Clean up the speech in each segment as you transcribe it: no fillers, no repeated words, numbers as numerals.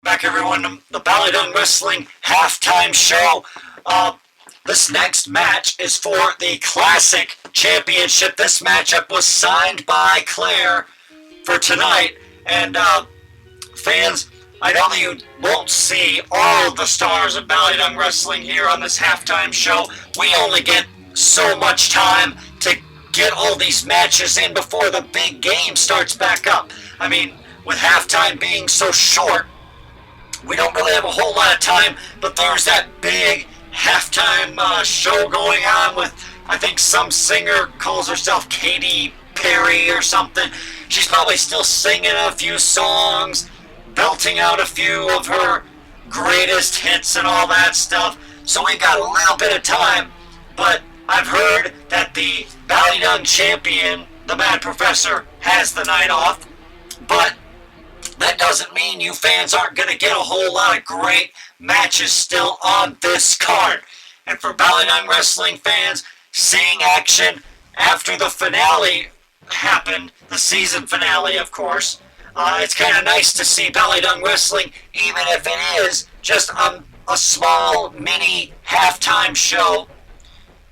Back everyone to the BallyDung Wrestling halftime show. This next match is for the Classic Championship. This matchup was signed by Claire for tonight. And fans, I know that you won't see all of the stars of BallyDung Wrestling here on this halftime show. We only get so much time to get all these matches in before the big game starts back up. I mean, with halftime being so short, we don't really have a whole lot of time, but there's that big halftime show going on with, I think some singer calls herself Katy Perry or something. She's probably still singing a few songs, belting out a few of her greatest hits and all that stuff. So we got a little bit of time, but I've heard that the BallyDung champion, the Mad Professor, has the night off, but that doesn't mean you fans aren't going to get a whole lot of great matches still on this card. And for BallyDung Wrestling fans, seeing action after the finale happened, the season finale, of course, it's kind of nice to see BallyDung Wrestling, even if it is just a small mini halftime show.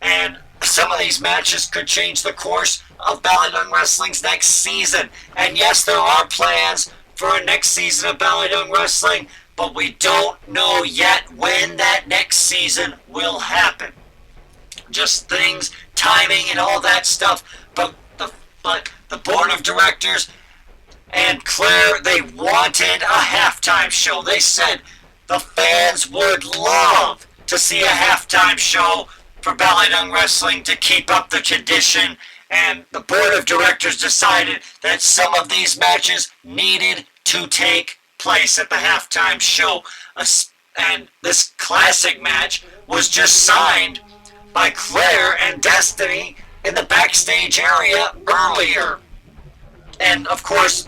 And some of these matches could change the course of BallyDung Wrestling's next season. And yes, there are plans for a next season of BallyDung Wrestling, but we don't know yet when that next season will happen. Just things, timing, and all that stuff. But the board of directors and Claire, they wanted a halftime show. They said the fans would love to see a halftime show for BallyDung Wrestling to keep up the tradition, and the board of directors decided that some of these matches needed to take place at the halftime show. And this classic match was just signed by Claire and Destiny in the backstage area earlier. And of course,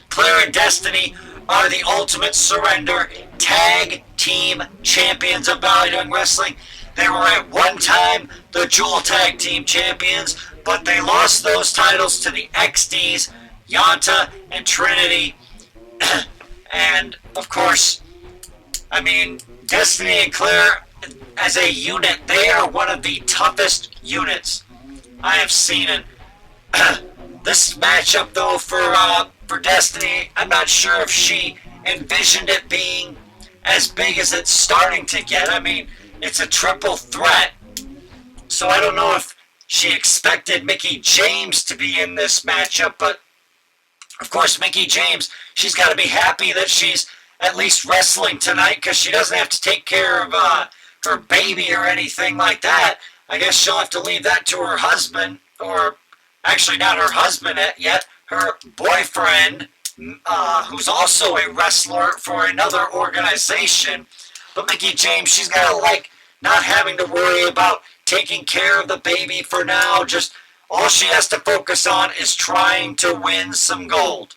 Claire and Destiny are the Ultimate Surrender Tag Team Champions of BallyDung Wrestling. They were at one time the Jewel Tag Team Champions, but they lost those titles to the XDs, Yanta and Trinity. And, of course, I mean, Destiny and Claire, as a unit, they are one of the toughest units I have seen. And this matchup, though, for Destiny, I'm not sure if she envisioned it being as big as it's starting to get. I mean, it's a triple threat, so I don't know if she expected Mickie James to be in this matchup, but of course Mickie James, she's got to be happy that she's at least wrestling tonight because she doesn't have to take care of her baby or anything like that. I guess she'll have to leave that to her husband, or actually not her husband yet, her boyfriend, who's also a wrestler for another organization. But Mickie James, she's got to like not having to worry about taking care of the baby for now. Just all she has to focus on is trying to win some gold.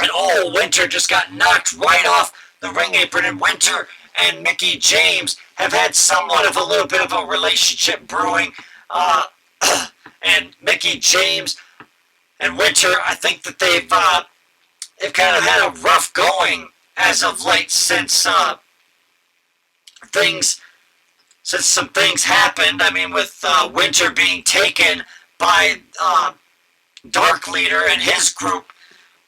And Winter just got knocked right off the ring apron. And Winter and Mickie James have had somewhat of a little bit of a relationship brewing. And Mickie James and Winter, I think that they've kind of had a rough going as of late since some things happened. I mean, with Winter being taken by Dark Leader and his group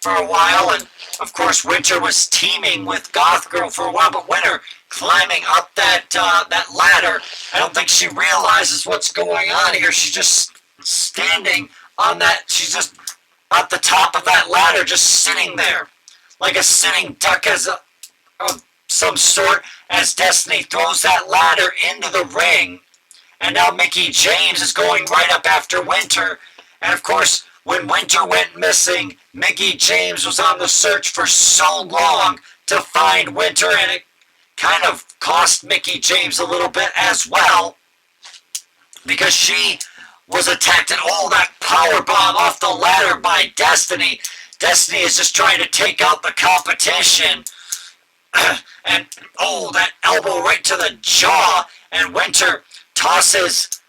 for a while, and of course Winter was teaming with Goth Girl for a while, but Winter climbing up that ladder, I don't think she realizes what's going on here. She's just standing on that, she's just at the top of that ladder, just sitting there like a sitting duck of some sort, as Destiny throws that ladder into the ring. And now Mickie James is going right up after Winter. And of course, when Winter went missing, Mickie James was on the search for so long to find Winter, and it kind of cost Mickie James a little bit as well, because she was attacked, and that power bomb off the ladder by Destiny. Destiny is just trying to take out the competition. And that elbow right to the jaw, and Winter tosses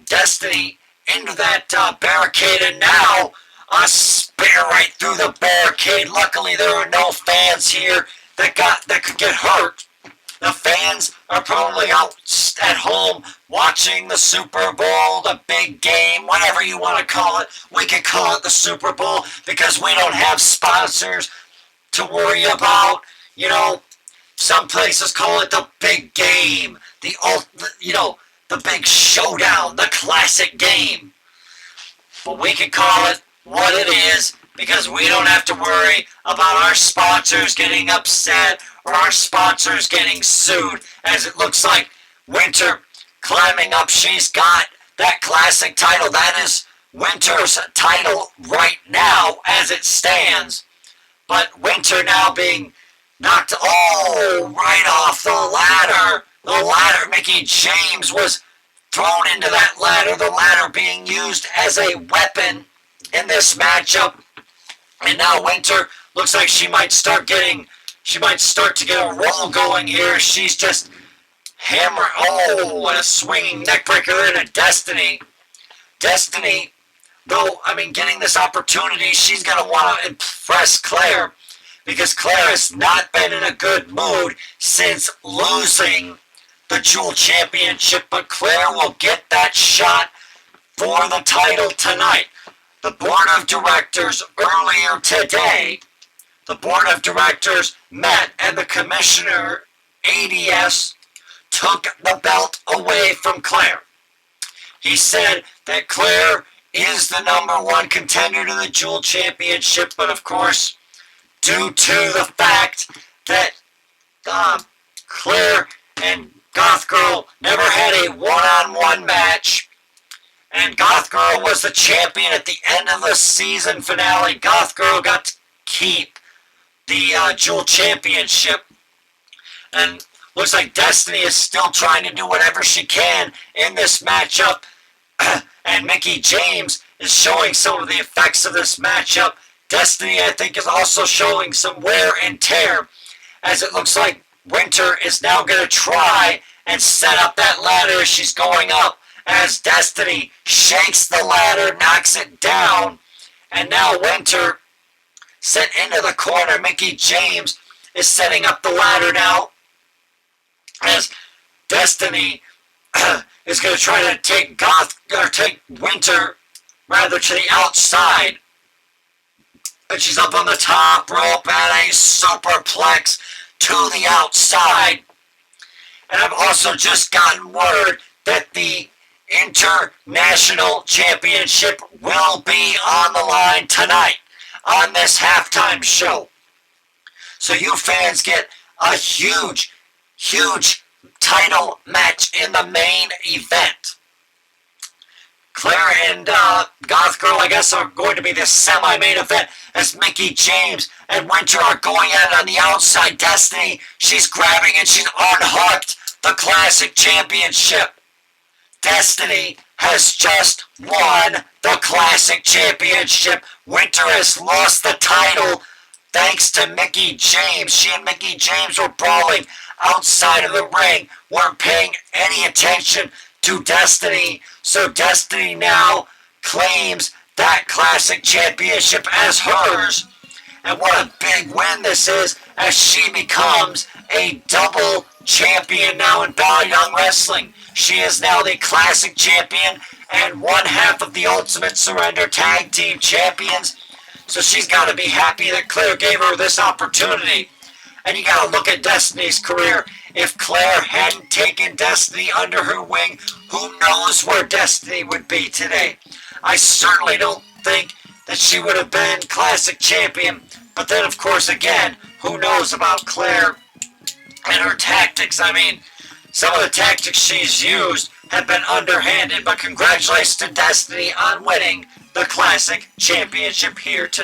Destiny into that barricade, and now a spear right through the barricade. Luckily there are no fans here that could get hurt. The fans are probably out at home watching the Super Bowl, the big game, whatever you want to call it. We can call it the Super Bowl because we don't have sponsors to worry about. You know, some places call it the big game, the big showdown, the classic game. But we can call it what it is because we don't have to worry about our sponsors getting upset or our sponsors getting sued, as it looks like Winter climbing up. She's got that classic title. That is Winter's title right now as it stands. But Winter now being knocked right off the ladder. The ladder, Mickie James was thrown into that ladder. The ladder being used as a weapon in this matchup. And now Winter looks like she might start to get a roll going here. She's just and a swinging neckbreaker into Destiny. Destiny, though, getting this opportunity, she's going to want to impress Claire because Claire has not been in a good mood since losing the Jewel Championship, but Claire will get that shot for the title tonight. The board of directors earlier today, the board of directors met and the commissioner, ADS, took the belt away from Claire. He said that Claire is the #1 contender to the Jewel Championship, but of course, due to the fact that Claire and Goth Girl never had a one-on-one match, and Goth Girl was the champion at the end of the season finale. Goth Girl got to keep the Jewel Championship, and looks like Destiny is still trying to do whatever she can in this matchup, and Mickie James is showing some of the effects of this matchup. Destiny, I think, is also showing some wear and tear, as it looks like Winter is now going to try and set up that ladder as she's going up, as Destiny shakes the ladder, knocks it down, and now Winter sent into the corner. Mickie James is setting up the ladder now, as Destiny is going to try to take Winter to the outside. But she's up on the top rope and a superplex to the outside. And I've also just gotten word that the International Championship will be on the line tonight on this halftime show. So you fans get a huge title match in the main event. Claire and Goth Girl, I guess, are going to be the semi-main event, as Mickie James and Winter are going at it on the outside. Destiny, she's grabbing and she's unhooked the Classic Championship. Destiny has just won the Classic Championship. Winter has lost the title thanks to Mickie James. She and Mickie James were brawling outside of the ring, weren't paying any attention to Destiny. So Destiny now claims that Classic Championship as hers. And what a big win this is, as she becomes a double champion now in BallyDung Wrestling. She is now the Classic Champion and one half of the Ultimate Surrender Tag Team Champions. So she's got to be happy that Claire gave her this opportunity. And you got to look at Destiny's career. If Claire hadn't taken Destiny under her wing, who knows where Destiny would be today. I certainly don't think that she would have been Classic Champion. But then, of course, again, who knows about Claire and her tactics. Some of the tactics she's used have been underhanded. But congratulations to Destiny on winning the Classic Championship here tonight.